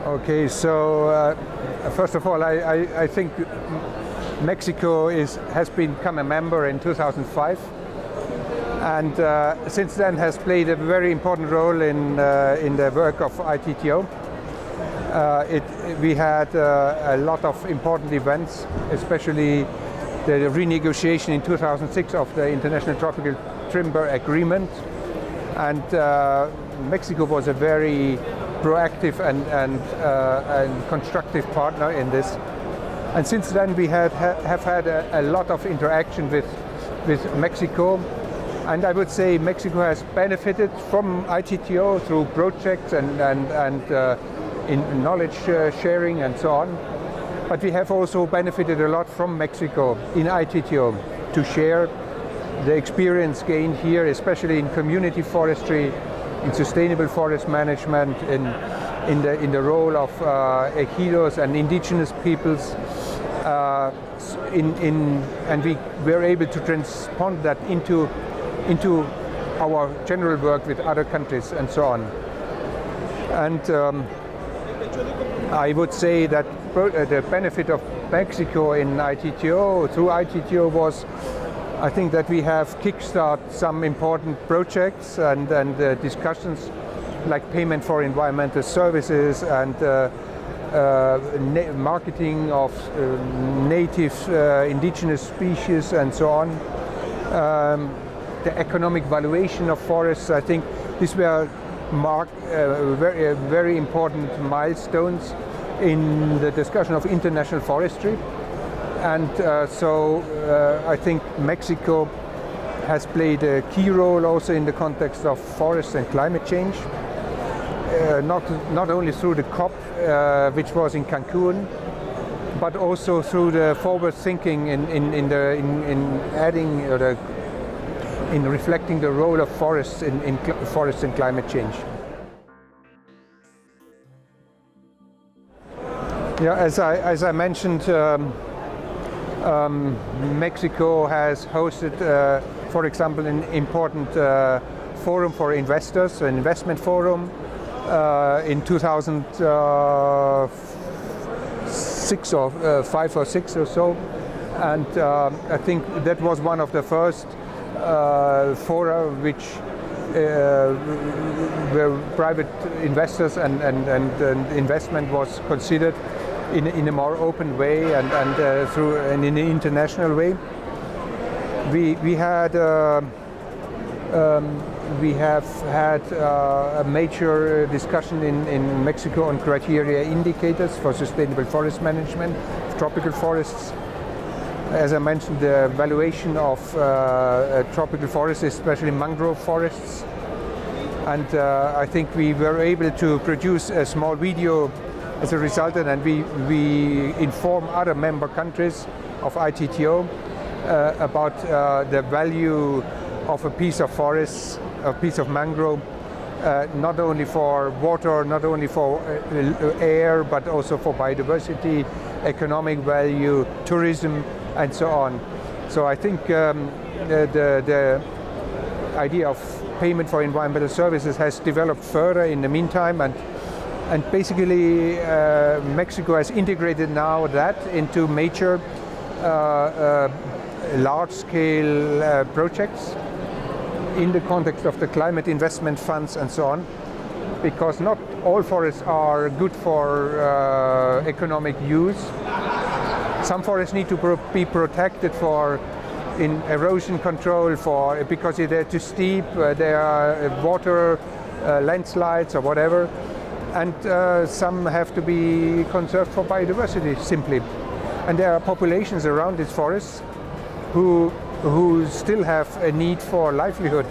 Okay, so first of all, I think Mexico has become a member in 2005, and since then has played a very important role in the work of ITTO. We had a lot of important events, especially the renegotiation in 2006 of the International Tropical Timber Agreement, and Mexico was a very proactive and constructive partner in this. And since then we have had a lot of interaction with Mexico, and I would say Mexico has benefited from ITTO through projects and in knowledge sharing and so on. But we have also benefited a lot from Mexico in ITTO to share the experience gained here, especially in community forestry, in sustainable forest management, in the role of ejidos and indigenous peoples, and we were able to transpond that into our general work with other countries and so on. And I would say that the benefit of Mexico in ITTO, through ITTO, was I think that we have kickstarted some important projects and discussions like payment for environmental services and marketing of native indigenous species and so on. The economic valuation of forests, I think these were very important milestones in the discussion of international forestry. And so I think Mexico has played a key role also in the context of forests and climate change, not only through the COP, which was in Cancun, but also through the forward thinking in adding or in reflecting the role of forests in forests and climate change. Yeah, as I mentioned, Mexico has hosted, for example, an important forum for investors, an investment forum, in 2006 or 5 or 6 or so, and I think that was one of the first fora which where private investors and investment was considered in a more open way and through in an international way. We have had a major discussion in Mexico on criteria indicators for sustainable forest management of tropical forests. As I mentioned, the valuation of tropical forests, especially mangrove forests, and I think we were able to produce a small video as a result, and we inform other member countries of ITTO about the value of a piece of forest, a piece of mangrove, not only for water, not only for air, but also for biodiversity, economic value, tourism, and so on. So I think the idea of payment for environmental services has developed further in the meantime, and basically Mexico has integrated now that into major large-scale projects in the context of the climate investment funds and so on, because not all forests are good for economic use. Some forests need to be protected in erosion control because they're too steep, there are water landslides or whatever, and some have to be conserved for biodiversity simply. And there are populations around these forests who still have a need for livelihood,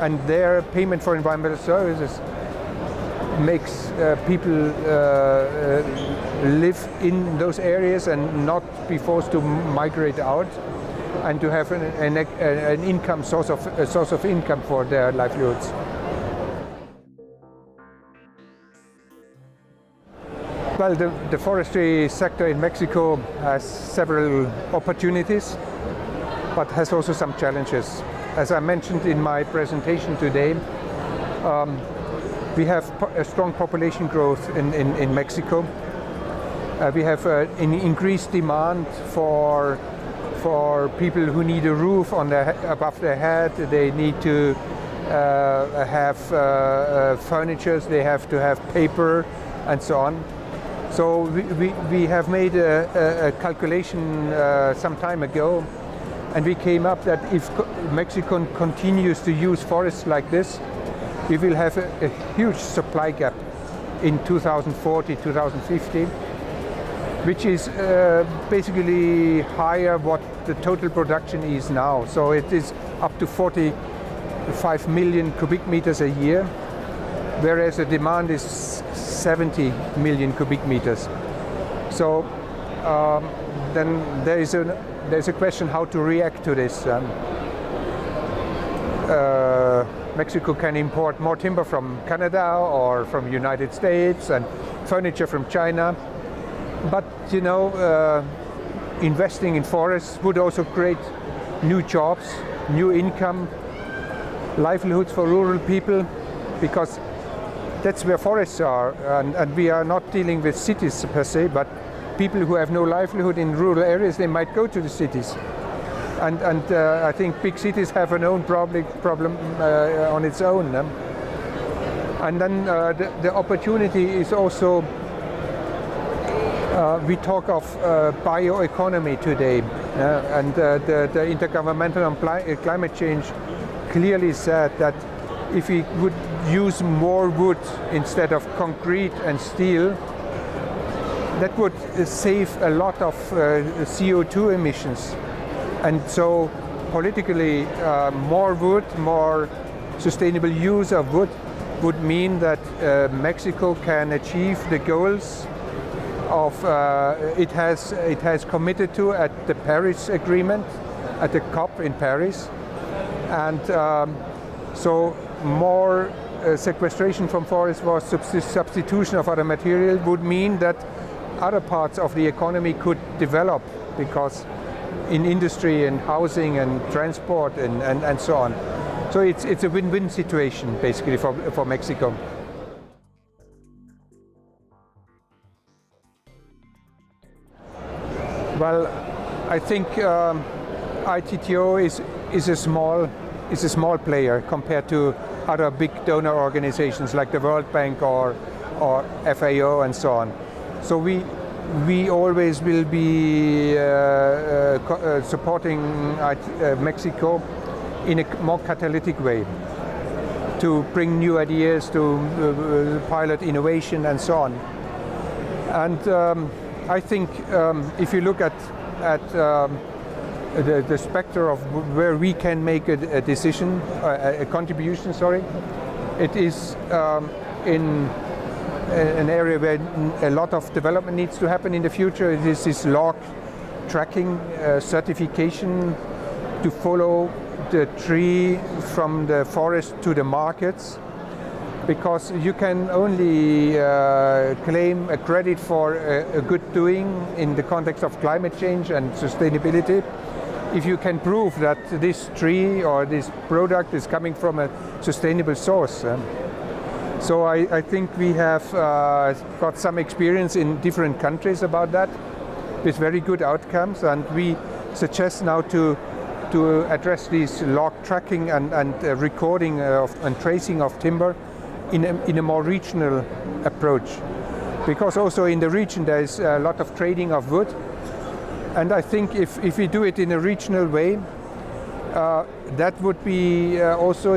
and their payment for environmental services makes people live in those areas and not be forced to migrate out, and to have an income source of income for their livelihoods. Well, the forestry sector in Mexico has several opportunities, but has also some challenges. As I mentioned in my presentation today, We have a strong population growth in Mexico. We have an increased demand for people who need a roof above their head. They need to have furniture, they have to have paper and so on. So we have made a calculation some time ago, and we came up that if Mexico continues to use forests like this, we will have a huge supply gap in 2040, 2050, which is basically higher what the total production is now. So it is up to 45 million cubic meters a year, whereas the demand is 70 million cubic meters. So then there's a question how to react to this. Mexico can import more timber from Canada or from United States and furniture from China. But you know, investing in forests would also create new jobs, new income, livelihoods for rural people, because that's where forests are. And we are not dealing with cities per se, but people who have no livelihood in rural areas, they might go to the cities. And I think big cities have an own problem on its own. And then the opportunity is also, we talk of bioeconomy today, and the Intergovernmental on Climate Change clearly said that if we would use more wood instead of concrete and steel, that would save a lot of CO2 emissions. And so politically, more wood, more sustainable use of wood would mean that Mexico can achieve the goals of it has committed to at the Paris Agreement, at the COP in Paris. And so more sequestration from forests or substitution of other material would mean that other parts of the economy could develop, because in industry and housing and transport and so on. So it's a win-win situation basically for Mexico. Well, I think ITTO is a small player compared to other big donor organizations like the World Bank or FAO and so on. So we always will be supporting Mexico in a more catalytic way to bring new ideas, to pilot innovation and so on. And I think if you look at the spectrum of where we can make a decision, a contribution, it is in an area where a lot of development needs to happen in the future. This is log tracking, certification to follow the tree from the forest to the markets, because you can only claim a credit for a good doing in the context of climate change and sustainability if you can prove that this tree or this product is coming from a sustainable source. So I think we have got some experience in different countries about that with very good outcomes, and we suggest now to address these log tracking and recording and tracing of timber in a more regional approach, because also in the region there is a lot of trading of wood, and I think if we do it in a regional way, that would be also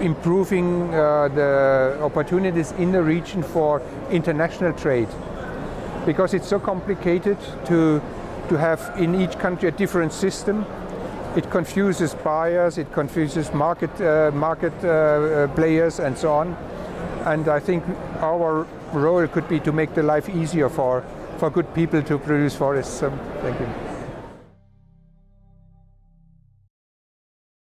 improving the opportunities in the region for international trade, because it's so complicated to have in each country a different system. It confuses buyers, it confuses market players and so on. And I think our role could be to make the life easier for good people to produce forests. Thank you.